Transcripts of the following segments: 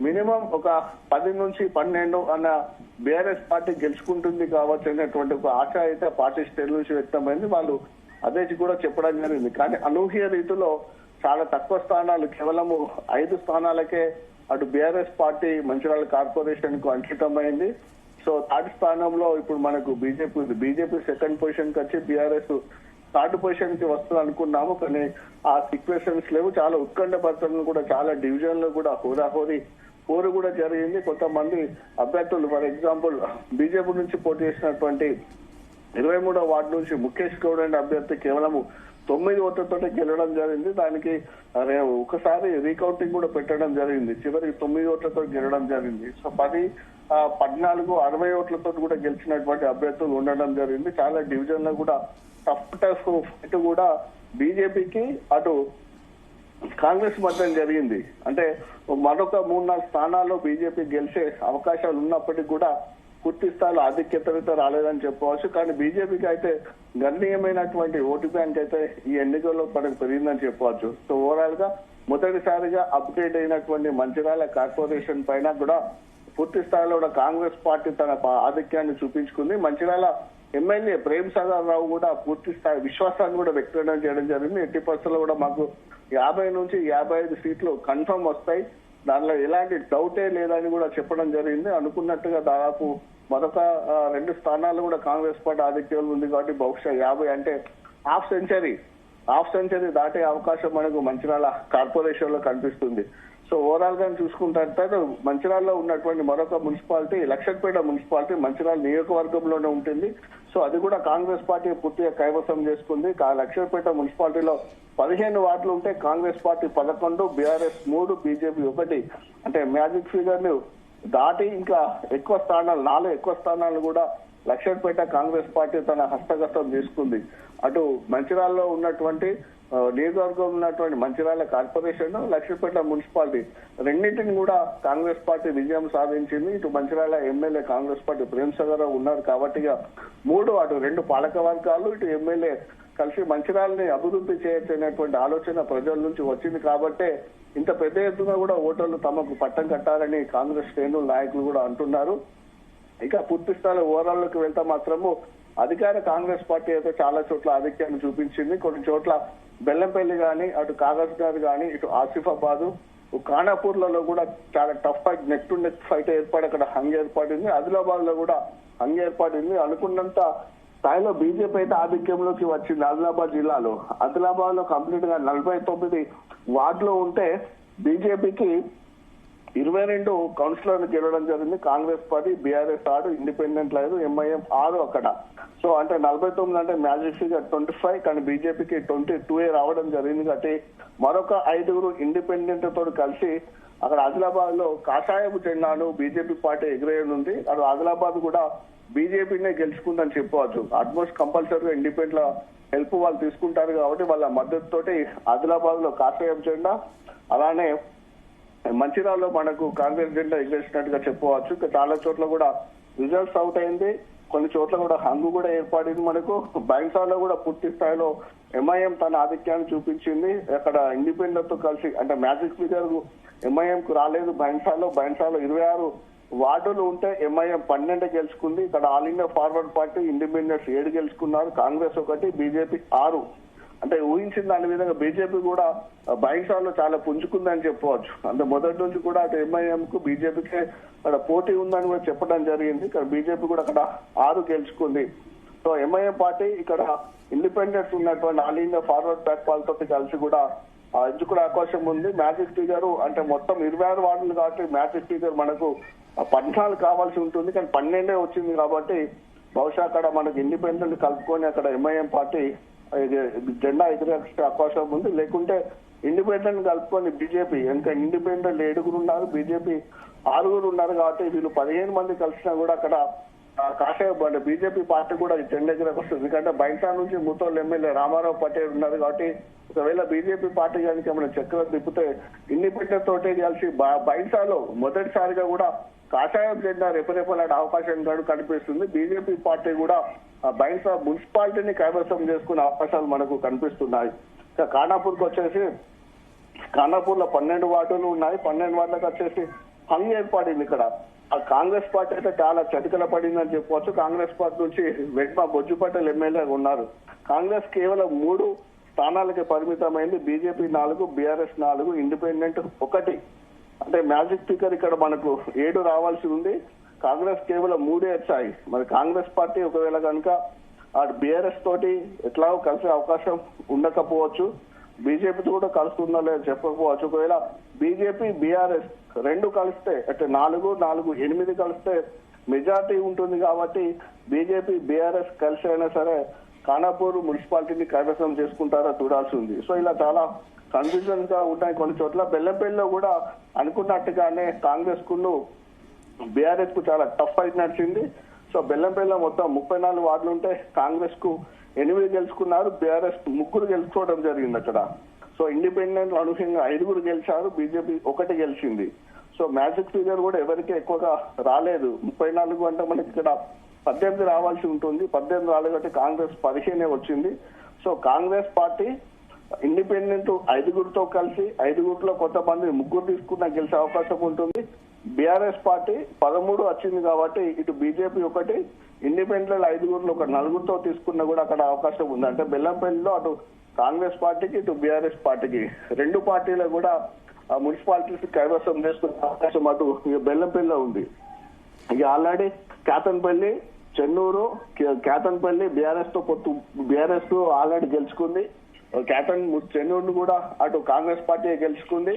Minimum ఒక 10 నుంచి 12 అన్న బీఆర్ఎస్ పార్టీ గెలుచుకుంటుంది కావచ్చు అనేటువంటి ఒక ఆశ అయితే పార్టీ శ్రేణుల నుంచి వ్యక్తమైంది. వాళ్ళు అదే కూడా చెప్పడం జరిగింది. కానీ అనూహ్య రీతిలో చాలా తక్కువ స్థానాలు, కేవలం 5 స్థానాలకే అటు బీఆర్ఎస్ పార్టీ మంచిర్యాల కార్పొరేషన్ కు అంకితమైంది. సో థర్డ్ స్థానంలో ఇప్పుడు మనకు బీజేపీ సెకండ్ పొజిషన్ కి వచ్చి బీఆర్ఎస్ థర్డ్ పొజిషన్ కి వస్తుంది అనుకున్నాము. కానీ ఆ సిచ్యువేషన్స్ లేవు. చాలా ఉత్కంఠపరచడం కూడా, చాలా డివిజన్ లో కూడా హోరాహోరీ పోరు కూడా జరిగింది. కొంతమంది అభ్యర్థులు, ఫర్ ఎగ్జాంపుల్ బీజేపీ నుంచి పోటీ చేసినటువంటి 23వ వార్డు నుంచి ముఖేష్ గౌడ్ అనే అభ్యర్థి కేవలం 9 ఓట్లతో గెలవడం జరిగింది. దానికి ఒకసారి రీకౌంటింగ్ కూడా పెట్టడం జరిగింది. చివరికి 9 ఓట్లతో గెలవడం జరిగింది. సో 10, 14, 60 ఓట్లతో కూడా గెలిచినటువంటి అభ్యర్థులు ఉండడం జరిగింది. చాలా డివిజన్ లో కూడా టఫ్ ఫైట్ కూడా బీజేపీకి అటు కాంగ్రెస్ మధ్య జరిగింది. అంటే మరొక 3-4 స్థానాల్లో బీజేపీ గెలిచే అవకాశాలు ఉన్నప్పటికీ కూడా పూర్తి స్థాయిలో ఆధిక్యతతో రాలేదని చెప్పవచ్చు. కానీ బీజేపీకి అయితే గణనీయమైనటువంటి ఓటు బ్యాంక్ అయితే ఈ ఎన్నికల్లో మనకు పెరిగిందని చెప్పవచ్చు. సో ఓవరాల్ గా మొదటిసారిగా అప్గ్రేడ్ అయినటువంటి మంచిర్యాల కార్పొరేషన్ పైన కూడా పూర్తి స్థాయిలో కూడా కాంగ్రెస్ పార్టీ తన ఆధిక్యాన్ని చూపించుకుంది. మంచిర్యాల ఎమ్మెల్యే ప్రేమ్ సాగర్ రావు కూడా పూర్తి స్థాయి విశ్వాసాన్ని కూడా వ్యక్తం చేయడం జరిగింది. 80% కూడా మాకు 50 నుంచి 55 సీట్లు కన్ఫర్మ్ వస్తాయి, దానిలో ఎలాంటి డౌటే లేదని కూడా చెప్పడం జరిగింది. అనుకున్నట్టుగా దాదాపు మరొక 2 స్థానాలు కూడా కాంగ్రెస్ పార్టీ ఆధిక్యంలో ఉంది. కాబట్టి బహుశా 50 అంటే హాఫ్ సెంచరీ దాటే అవకాశం మనకు మంచిర్యాల కార్పొరేషన్ లో కనిపిస్తుంది. సో ఓవరాల్ గా చూసుకుంటే మంచిర్యాలలో ఉన్నటువంటి మరొక మున్సిపాలిటీ లక్షట్పేట మున్సిపాలిటీ మంచిర్యాల నియోజకవర్గంలోనే ఉంటుంది. సో అది కూడా కాంగ్రెస్ పార్టీ పూర్తిగా కైవసం చేసుకుంది. లక్షట్పేట మున్సిపాలిటీలో 15 వార్డులు ఉంటే కాంగ్రెస్ పార్టీ 11, బీఆర్ఎస్ 3, బీజేపీ 1. అంటే మ్యాజిక్ ఫిగర్లు దాటి ఇంకా ఎక్కువ స్థానాలు 4 ఎక్కువ స్థానాలు కూడా లక్షట్పేట కాంగ్రెస్ పార్టీ తన హస్తగతం తీసుకుంది. అటు మంచిర్యాలలో ఉన్నటువంటి నియోజకవర్గం ఉన్నటువంటి మంచిర్యాల కార్పొరేషన్, లక్షట్పేట మున్సిపాలిటీ రెండింటిని కూడా కాంగ్రెస్ పార్టీ విజయం సాధించింది. ఇటు మంచిర్యాల ఎమ్మెల్యే కాంగ్రెస్ పార్టీ ప్రేమ్ సాగర్ ఉన్నారు కాబట్టి 3 అటు 2 పాలక వర్గాలు ఇటు ఎమ్మెల్యే కలిసి మంచిర్యాలని అభివృద్ధి చేయొచ్చనేటువంటి ఆలోచన ప్రజల నుంచి వచ్చింది. కాబట్టే ఇంత పెద్ద ఎత్తున కూడా ఓటర్లు తమకు పట్టం కట్టాలని కాంగ్రెస్ శ్రేణుల నాయకులు కూడా అంటున్నారు. ఇక పూర్తి స్థాయిలో ఓవరాల్ లోకి వెళ్తే మాత్రము అధికార కాంగ్రెస్ పార్టీ అయితే చాలా చోట్ల ఆధిక్యాన్ని చూపించింది. కొన్ని చోట్ల బెల్లంపల్లి కానీ, అటు కాగజ్ నగర్ కానీ, ఇటు ఆసిఫాబాద్, ఖానాపూర్లలో కూడా చాలా tough fight, neck to neck fight ఏర్పడి అక్కడ హంగ్ ఏర్పడింది. ఆదిలాబాద్ లో కూడా హంగ్ ఏర్పడింది. అనుకున్నంత స్థాయిలో బీజేపీ అయితే ఆధిక్యంలోకి వచ్చింది. ఆదిలాబాద్ జిల్లాలో లో కంప్లీట్ గా 49 వార్డులు ఉంటే బీజేపీకి 22 కౌన్సిలర్లు గెలవడం జరిగింది. కాంగ్రెస్ పార్టీ బీఆర్ఎస్ 6, ఇండిపెండెంట్ లేదు, ఎంఐఎం 6 అక్కడ. సో అంటే 49 అంటే మ్యాజిక్ ఫిగర్ 25, కానీ బీజేపీకి 22 రావడం జరిగింది. కాబట్టి మరొక 5 ఇండిపెండెంట్ తో కలిసి అక్కడ ఆదిలాబాద్ లో కాషాయపు జెండాను బీజేపీ పార్టీ ఎగిరేయనుంది. అక్కడ ఆదిలాబాద్ కూడా బీజేపీనే గెలుచుకుందని చెప్పవచ్చు. ఆల్మోస్ట్ కంపల్సరీగా ఇండిపెండెంట్ హెల్ప్ వాళ్ళు తీసుకుంటారు కాబట్టి వాళ్ళ మద్దతుతోటి ఆదిలాబాద్ లో కాషాయపు జెండా, అలానే మంచిర్యాలలో మనకు కాంగ్రెస్ జెండా ఎగిరేసినట్టుగా చెప్పవచ్చు. చాలా చోట్ల కూడా రిజల్ట్స్ అవుట్ అయింది. కొన్ని చోట్ల కూడా హంగు కూడా ఏర్పడింది. మనకు బైన్సాలో కూడా పూర్తి స్థాయిలో ఎంఐఎం తన ఆధిక్యాన్ని చూపించింది. అక్కడ ఇండిపెండెంట్ తో కలిసి అంటే మ్యాజిక్ ఫిగర్ ఎంఐఎం కు రాలేదు. బైన్సాలో 26 వార్డులు ఉంటే ఎంఐఎం 12 గెలుచుకుంది. ఇక్కడ all India forward party independents 7 గెలుచుకున్నారు, కాంగ్రెస్ 1, బీజేపీ 6. అంటే ఊహించిన దాని విధంగా బీజేపీ కూడా బైన్సాలో చాలా పుంజుకుందని చెప్పవచ్చు. అంటే మొదటి నుంచి కూడా అటు ఎంఐఎం కు బీజేపీకి అక్కడ పోటీ ఉందని కూడా చెప్పడం జరిగింది. ఇక్కడ బీజేపీ కూడా అక్కడ 6 గెలుచుకుంది. సో ఎంఐఎం పార్టీ ఇక్కడ ఇండిపెండెంట్స్ ఉన్నటువంటి ఆల్ ఇండియా ఫార్వర్డ్ బ్యాక్ వాళ్ళతో కలిసి కూడా ఎంచుకునే అవకాశం ఉంది. మ్యాజిక్ ఫిగర్ అంటే మొత్తం 26 వార్డులు కాబట్టి మ్యాజిక్ ఫిగర్ మనకు 14 కావాల్సి ఉంటుంది, కానీ 12 వచ్చింది. కాబట్టి బహుశా అక్కడ మనకు ఇండిపెండెంట్ కలుపుకొని అక్కడ ఎంఐఎం పార్టీ జెండా ఎగిరే అవకాశం ఉంది. లేకుంటే ఇండిపెండెంట్ కలుపుకొని బీజేపీ ఇంకా ఇండిపెండెంట్ 7 ఉన్నారు, బీజేపీ 6 ఉన్నారు. కాబట్టి వీళ్ళు 15 మంది కలిసినా కూడా అక్కడ కాషాయ బీజేపీ పార్టీ కూడా జెండా ఎగిరేకి వస్తుంది. ఎందుకంటే బైన్సా నుంచి ముతోల్ ఎమ్మెల్యే రామారావు పటేల్ ఉన్నారు. కాబట్టి ఒకవేళ బీజేపీ పార్టీ కనుక ఏమైనా చక్రం తిప్పితే ఇండిపెండెంట్ తోటే కలిసి బైన్సాలో మొదటిసారిగా కూడా కాషాయం జెండా రెపరెపలాడే అవకాశం కనిపిస్తుంది. బీజేపీ పార్టీ కూడా బైన్సా మున్సిపాలిటీని కైవసం చేసుకునే అవకాశాలు మనకు కనిపిస్తున్నాయి. ఖానాపూర్ కు వచ్చేసి ఖానాపూర్ లో 12 వార్డులు ఉన్నాయి. 12 వార్డులకు వచ్చేసి హంగ్ ఏర్పడింది ఇక్కడ. ఆ కాంగ్రెస్ పార్టీ అయితే చాలా చతికల పడిందని చెప్పవచ్చు. కాంగ్రెస్ పార్టీ నుంచి వెడ్మ బొజ్జు పటేల్ ఎమ్మెల్యేగా ఉన్నారు. కాంగ్రెస్ కేవలం 3 స్థానాలకే పరిమితమైంది. BJP 4, BRS 4, independent 1. అంటే మ్యాజిక్ ఫిగర్ ఇక్కడ మనకు 7 రావాల్సి ఉంది. కాంగ్రెస్ కేవలం 3 వచ్చాయి. మరి కాంగ్రెస్ పార్టీ ఒకవేళ కనుక బీఆర్ఎస్ తోటి ఎట్లా కలిసే అవకాశం ఉండకపోవచ్చు. బీజేపీతో కూడా కలుస్తుందో లేదో చెప్పకపోవచ్చు. ఒకవేళ బీజేపీ బీఆర్ఎస్ 2 కలిస్తే అంటే 4, 8 కలిస్తే మెజార్టీ ఉంటుంది. కాబట్టి బీజేపీ బీఆర్ఎస్ కలిసి అయినా సరే ఖానాపూర్ మున్సిపాలిటీని కైవసం చేసుకుంటారో చూడాల్సి ఉంది. సో ఇలా చాలా కన్ఫ్యూజన్ గా ఉన్నాయి కొన్ని చోట్ల. బెల్లంపల్లిలో కూడా అనుకున్నట్టుగానే కాంగ్రెస్ కును బీఆర్ఎస్ కు చాలా టఫ్ ఫైట్ నడిచింది. సో బెల్లంపల్లిలో మొత్తం 34 వార్డులు ఉంటే కాంగ్రెస్ కు 8 గెలుచుకున్నారు, బీఆర్ఎస్ 3 గెలుచుకోవడం జరిగింది అక్కడ. సో ఇండిపెండెంట్ అనూహ్యంగా 5 గెలిచారు, బీజేపీ 1 గెలిచింది. సో మ్యాజిక్ ఫిగర్ కూడా ఎవరికి ఎక్కువగా రాలేదు. 34 అంటే మనకి ఇక్కడ 18 రావాల్సి ఉంటుంది. 18 రాలేదు కాబట్టి కాంగ్రెస్ 15 వచ్చింది. సో కాంగ్రెస్ పార్టీ ఇండిపెండెంట్ 5తో కలిసి 5లో కొంతమంది 3 తీసుకున్నా గెలిచే అవకాశం ఉంటుంది. బీఆర్ఎస్ పార్టీ 13 వచ్చింది కాబట్టి ఇటు బీజేపీ 1, ఇండిపెండెంట్ 5లో ఒక 4తో తీసుకున్నా కూడా అక్కడ అవకాశం ఉంది. అంటే బెల్లంపల్లిలో అటు కాంగ్రెస్ పార్టీకి ఇటు బీఆర్ఎస్ పార్టీకి 2 పార్టీలు కూడా మున్సిపాలిటీస్ కైవసం చేసుకునే అవకాశం అటు బెల్లంపల్లిలో ఉంది. ఇక ఆల్రెడీ కేతన్పల్లి, చెన్నూరు, కేతన్పల్లి బీఆర్ఎస్ తో పొత్తు, బీఆర్ఎస్ ఆల్రెడీ గెలుచుకుంది. చెన్నూరును కూడా అటు కాంగ్రెస్ పార్టీ గెలుచుకుంది.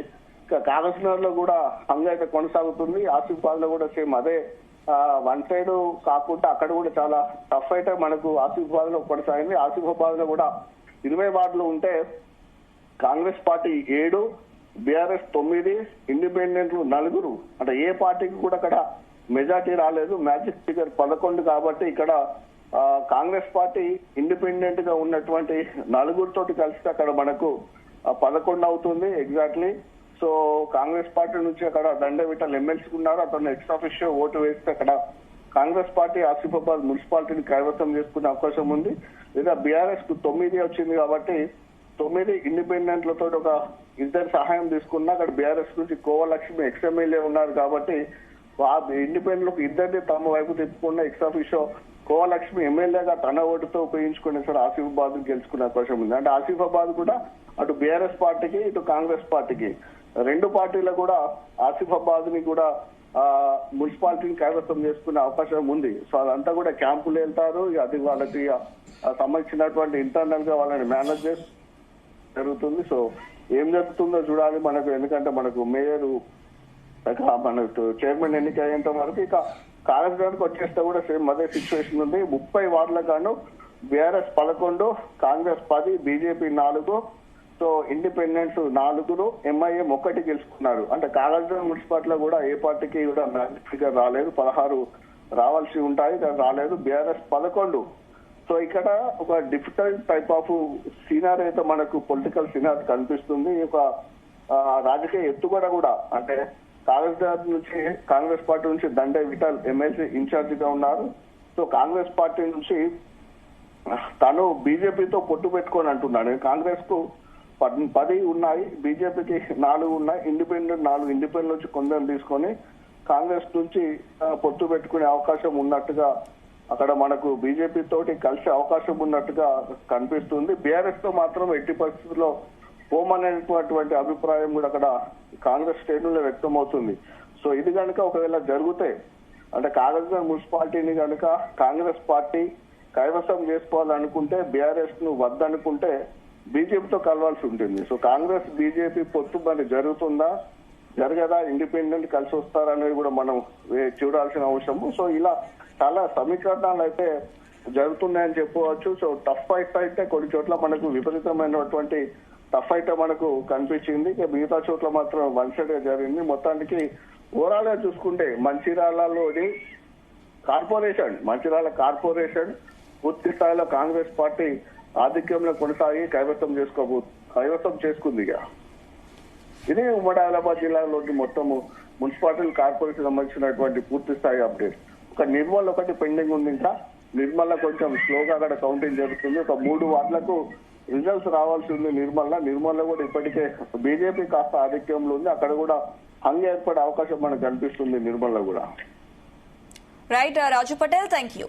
కాగజ్నగర్ లో కూడా హంగ్ అయితే కొనసాగుతుంది. ఆసిఫాబాద్ లో కూడా సేమ్ అదే వన్ సైడ్ కాకుండా అక్కడ కూడా చాలా టఫ్ అయితే మనకు ఆసిఫాబాద్ లో కొనసాగింది. ఆసిఫాబాద్ లో కూడా 20 వార్డులు ఉంటే కాంగ్రెస్ పార్టీ 7, బీఆర్ఎస్ 9, ఇండిపెండెంట్ 4. అంటే ఏ పార్టీకి కూడా అక్కడ మెజార్టీ రాలేదు. మ్యాజిక్ ఫిగర్ 11 కాబట్టి ఇక్కడ కాంగ్రెస్ పార్టీ ఇండిపెండెంట్ గా ఉన్నటువంటి 4తోటి కలిస్తే అక్కడ మనకు 11 అవుతుంది ఎగ్జాక్ట్లీ. సో కాంగ్రెస్ పార్టీ నుంచి అక్కడ దండవిటల్ ఎమ్మెల్సీ ఉన్నారు, అతను ఎక్స్ ఆఫీషియో ఓటు వేస్తే అక్కడ కాంగ్రెస్ పార్టీ ఆసిఫాబాద్ మున్సిపాలిటీని కైవసం చేసుకునే అవకాశం ఉంది. లేదా బీఆర్ఎస్ కు 9 వచ్చింది కాబట్టి 9 ఇండిపెండెంట్లతో ఒక 2 సహాయం తీసుకున్నా అక్కడ బీఆర్ఎస్ నుంచి కోవలక్ష్మి ఎక్స్ ఎమ్మెల్యే ఉన్నారు కాబట్టి ఇండిపెండెంట్ 2 తమ వైపు తిప్పుకున్న ఎక్స్ ఆఫీషియో కోవలక్ష్మి ఎమ్మెల్యేగా తన ఓటుతో ఉపయోగించుకునే సరే ఆసిఫాబాద్ గెలుచుకునే అవకాశం ఉంది. అంటే ఆసిఫాబాద్ కూడా అటు బీఆర్ఎస్ పార్టీకి ఇటు కాంగ్రెస్ పార్టీకి 2 పార్టీలు కూడా ఆసిఫాబాద్ ని కూడా మున్సిపాలిటీని కైవసం చేసుకునే అవకాశం ఉంది. సో అదంతా కూడా క్యాంపులు వెళ్తారు. అది వాళ్ళకి సంబంధించినటువంటి ఇంటర్నల్ గా వాళ్ళని మేనేజ్ చేసి జరుగుతుంది. సో ఏం జరుగుతుందో చూడాలి మనకు. ఎందుకంటే మనకు మేయర్ మనకు చైర్మన్ ఎన్నిక అయ్యేంత వరకు ఇక కాంగ్రెస్ వచ్చేస్తే కూడా సేమ్ అదే సిచ్యువేషన్ ఉంది. 30 వార్డులకు గాను BRS 11, Congress 10, BJP 4, so independents 4, MIM 1 గెలుచుకున్నారు. అంటే కాగజ్నగర్ మున్సిపాలిటీలో కూడా ఏ పార్టీకి కూడా మ్యాజిక్ ఫిగర్ రాలేదు. 16 రావాల్సి ఉంటాయి, రాలేదు. బీఆర్ఎస్ 11. సో ఇక్కడ ఒక డిఫికల్ట్ టైప్ ఆఫ్ సీనారీ అయితే మనకు పొలిటికల్ సీనారీ కనిపిస్తుంది. ఒక రాజకీయ ఎత్తుగడ కూడా అంటే కాంగ్రెస్ పార్టీ నుంచి దండే విఠల్ ఎమ్మెల్సీ ఇన్ఛార్జ్ గా ఉన్నారు. సో కాంగ్రెస్ పార్టీ నుంచి తను బీజేపీతో పొట్టు పెట్టుకొని అంటున్నాడు. కాంగ్రెస్ కు 10 ఉన్నాయి, బీజేపీకి 4 ఉన్నాయి, ఇండిపెండెంట్ 4, ఇండిపెండెంట్ నుంచి కొందరు తీసుకొని కాంగ్రెస్ నుంచి పొత్తు పెట్టుకునే అవకాశం ఉన్నట్టుగా అక్కడ మనకు బీజేపీ తోటి కలిసే అవకాశం ఉన్నట్టుగా కనిపిస్తుంది. బీఆర్ఎస్ తో మాత్రం ఎట్టి పరిస్థితుల్లో పోమనేటువంటి అభిప్రాయం కూడా అక్కడ కాంగ్రెస్ శ్రేణుల్లో వ్యక్తం అవుతుంది. సో ఇది కనుక ఒకవేళ జరిగితే అంటే కాగజ్నగర్ మున్సిపాలిటీని కనుక కాంగ్రెస్ పార్టీ కైవసం చేసుకోవాలనుకుంటే బీఆర్ఎస్ ను వద్దనుకుంటే బీజేపీతో కలవాల్సి ఉంటుంది. సో కాంగ్రెస్ బీజేపీ పొత్తు మరి జరుగుతుందా జరగదా, ఇండిపెండెంట్ కలిసి వస్తారా అనేది కూడా మనం చూడాల్సిన అవసరము. సో ఇలా చాలా సమీకరణాలు అయితే జరుగుతున్నాయని చెప్పవచ్చు. సో టఫ్ ఫైట్ అయితే కొన్ని చోట్ల మనకు విపరీతమైనటువంటి టఫ్ అయితే మనకు కనిపించింది. మిగతా చోట్ల మాత్రం వన్ సైడ్ గా జరిగింది. మొత్తానికి ఓవరాల్ గా చూసుకుంటే మంచిర్యాలలోని మంచిర్యాల కార్పొరేషన్ పూర్తి స్థాయిలో కాంగ్రెస్ పార్టీ ఆధిక్యంలో కొనసాగి కైవసం చేసుకుంది. ఇది ఉమ్మడి ఆదిలాబాద్ జిల్లాలోని మొత్తము మున్సిపాలిటీ కార్పొరేషన్ సంబంధించినటువంటి పూర్తి స్థాయి అప్డేట్. ఒక నిర్మల్ ఒకటి పెండింగ్ ఉంది. ఇంకా నిర్మల్ కొంచెం స్లోగా అక్కడ కౌంటింగ్ జరుగుతుంది. ఒక 3 వార్డులకు రిజల్ట్స్ రావాల్సి ఉంది. నిర్మల్లో కూడా ఇప్పటికే బీజేపీ కాస్త ఆధిక్యంలో ఉంది. అక్కడ కూడా హంగ్ ఏర్పడే అవకాశం మనకు కనిపిస్తుంది నిర్మల్లో కూడా. Right Raju Patel, thank you.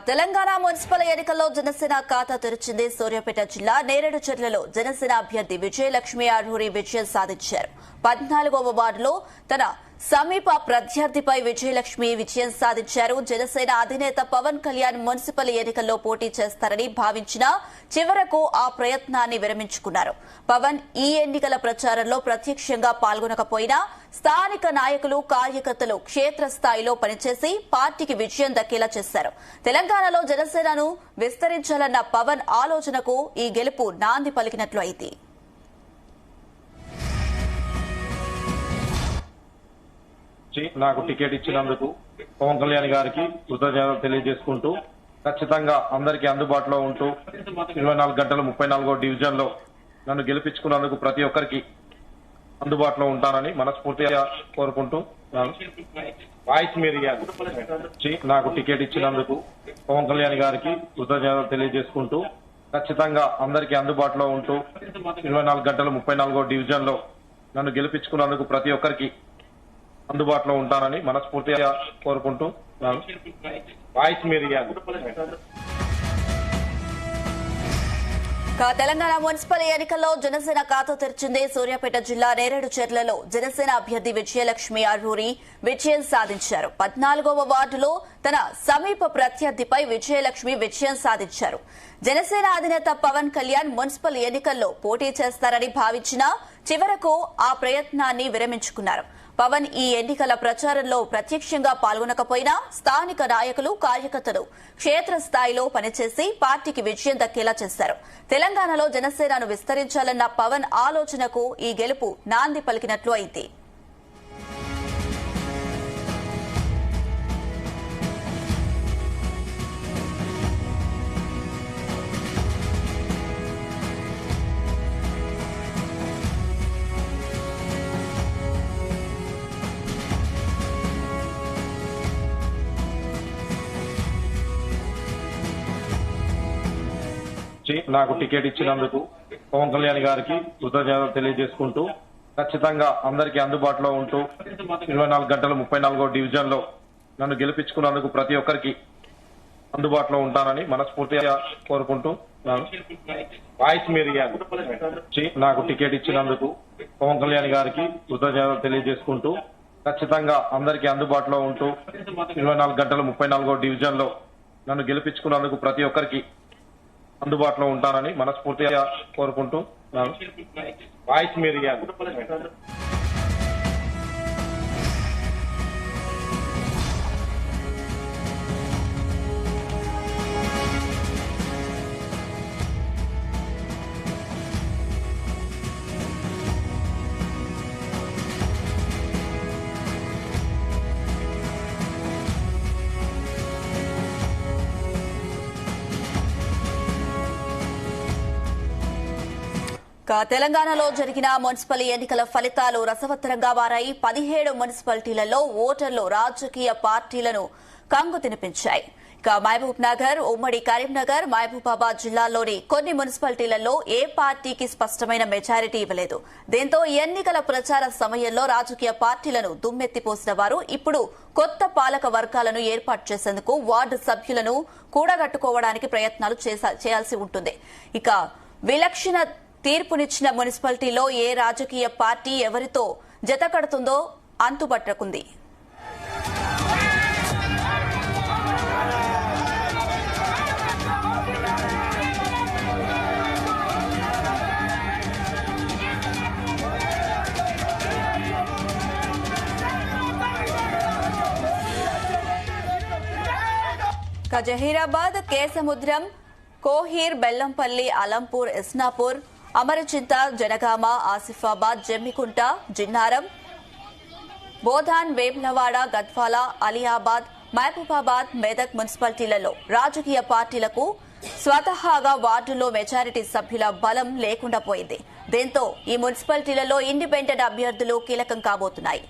Telangana municipal ఎన్నికల్లో జనసేన ఖాతా తెరిచింది. సూర్యాపేట జిల్లా నేరేడుచెర్లలో జనసేన అభ్యర్థి విజయలక్ష్మి అర్హూరి విజయం సాధించారు. 14వ వార్డులో తన సమీప ప్రత్యర్థిపై విజయలక్ష్మి విజయం సాధించారు. జనసేన అధినేత పవన్ కళ్యాణ్ మున్సిపల్ ఎన్నికల్లో పోటీ చేస్తారని భావించినా చివరకు ఆ ప్రయత్నాన్ని విరమించుకున్నారు. పవన్ ఈ ఎన్నికల ప్రచారంలో ప్రత్యక్షంగా పాల్గొనకపోయినా స్థానిక నాయకులు కార్యకర్తలు క్షేత్రస్థాయిలో పనిచేసి పార్టీకి విజయం దక్కేలా చేశారు. తెలంగాణలో జనసేనను విస్తరించాలన్న పవన్ ఆలోచనకు ఈ గెలుపు నాంది పలికినట్లు అయింది. నాకు టికెట్ ఇచ్చినందుకు పవన్ కళ్యాణ్ గారికి కృతజ్ఞతలు తెలియజేసుకుంటూ ఖచ్చితంగా అందరికీ అందుబాటులో ఉంటూ 24 గంటలు 34వ డివిజన్ లో నన్ను గెలిపించుకున్నందుకు ప్రతి ఒక్కరికి అందుబాటులో ఉంటానని మనస్ఫూర్తిగా కోరుకుంటూ వాయిస్ మీడియా నాకు టికెట్ ఇచ్చినందుకు పవన్ కళ్యాణ్ గారికి కృతజ్ఞతలు తెలియజేసుకుంటూ ఖచ్చితంగా అందరికీ అందుబాటులో ఉంటూ 24 గంటలు 34వ డివిజన్ లో నన్ను గెలిపించుకున్నందుకు ప్రతి ఒక్కరికి అందుబాటులో ఉంటానని మనస్ఫూర్తిగా కోరుకుంటూ వాయిస్ మీడియా. తెలంగాణ మున్సిపల్ ఎన్నికల్లో జనసేన ఖాతా తెరిచింది. సూర్యాపేట జిల్లా నేరేడుచెర్లలో జనసేన అభ్యర్థి విజయలక్ష్మి అర్హూరి విజయం సాధించారు. 14వ వార్డులో తన సమీప ప్రత్యర్థిపై విజయలక్ష్మి విజయం సాధించారు. జనసేన అధినేత పవన్ కళ్యాణ్ మున్సిపల్ ఎన్నికల్లో పోటీ చేస్తారని భావించినా చివరకు ఆ ప్రయత్నాన్ని విరమించుకున్నారు. పవన్ ఈ ఎన్నికల ప్రచారంలో ప్రత్యక్షంగా పాల్గొనకపోయినా స్థానిక నాయకులు కార్యకర్తలు క్షేత్రస్థాయిలో పనిచేసి పార్టీకి విజయం దక్కేలా చేశారు. తెలంగాణలో జనసేనను విస్తరించాలన్న పవన్ ఆలోచనకు ఈ గెలుపు నాంది పలికినట్లు అయింది. నాకు టికెట్ ఇచ్చినందుకు పవన్ కళ్యాణ్ గారికి కృతజ్ఞతలు తెలియజేసుకుంటూ ఖచ్చితంగా అందరికీ అందుబాటులో ఉంటూ 24 గంటలు 34వ డివిజన్ లో నన్ను గెలిపించుకున్నందుకు ప్రతి ఒక్కరికి అందుబాటులో ఉంటానని మనస్ఫూర్తిగా కోరుకుంటూ వాయిస్ మీడియా నాకు టికెట్ ఇచ్చినందుకు పవన్ కళ్యాణ్ గారికి కృతజ్ఞతలు తెలియజేసుకుంటూ ఖచ్చితంగా అందరికీ అందుబాటులో ఉంటూ 24 గంటలు 34వ డివిజన్ లో నన్ను గెలిపించుకున్నందుకు ప్రతి ఒక్కరికి అందుబాటులో ఉంటానని మనస్ఫూర్తిగా కోరుకుంటూ వాయిస్ మీడియా. తెలంగాణలో జరిగిన మున్సిపల్ ఎన్నికల ఫలితాలు రసవత్తరంగా మారాయి. 17 మున్సిపాలిటీలలో ఓటర్లు రాజకీయ పార్టీలను కంగు తినిపించాయి. మహబూబ్ నగర్, ఉమ్మడి కరీంనగర్, మహబూబాబాద్ జిల్లాల్లోని కొన్ని మున్సిపాలిటీలలో ఏ పార్టీకి స్పష్టమైన మెజారిటీ ఇవ్వలేదు. దీంతో ఎన్నికల ప్రచార సమయంలో రాజకీయ పార్టీలను దుమ్మెత్తిపోసిన వారు ఇప్పుడు కొత్త పాలక వర్గాలను ఏర్పాటు చేసేందుకు వార్డు సభ్యులను కూడగట్టుకోవడానికి ప్రయత్నాలు చేయాల్సి ఉంటుంది. విలక్షణ తీర్పునిచ్చిన మున్సిపాలిటీలో ఏ రాజకీయ పార్టీ ఎవరితో జతకడుతుందో అంతుపట్టకుంది. జహీరాబాద్, కేసముద్రం, కోహీర్, బెల్లంపల్లి, అలంపూర్, ఇస్నాపూర్, అమరచింత, జనగామ, ఆసిఫాబాద్, జమ్మికుంట, జిన్నారం, బోధాన్, వేములవాడ, గద్వాల, అలియాబాద్, మహబూబాబాద్, మెదక్ మున్సిపాలిటీలలో రాజకీయ పార్టీలకు స్వతహాగా వార్డుల్లో మెజారిటీ సభ్యుల బలం లేకుండా పోయింది. దీంతో ఈ మున్సిపాలిటీలలో ఇండిపెండెంట్ అభ్యర్థులు కీలకం కాబోతున్నాయి.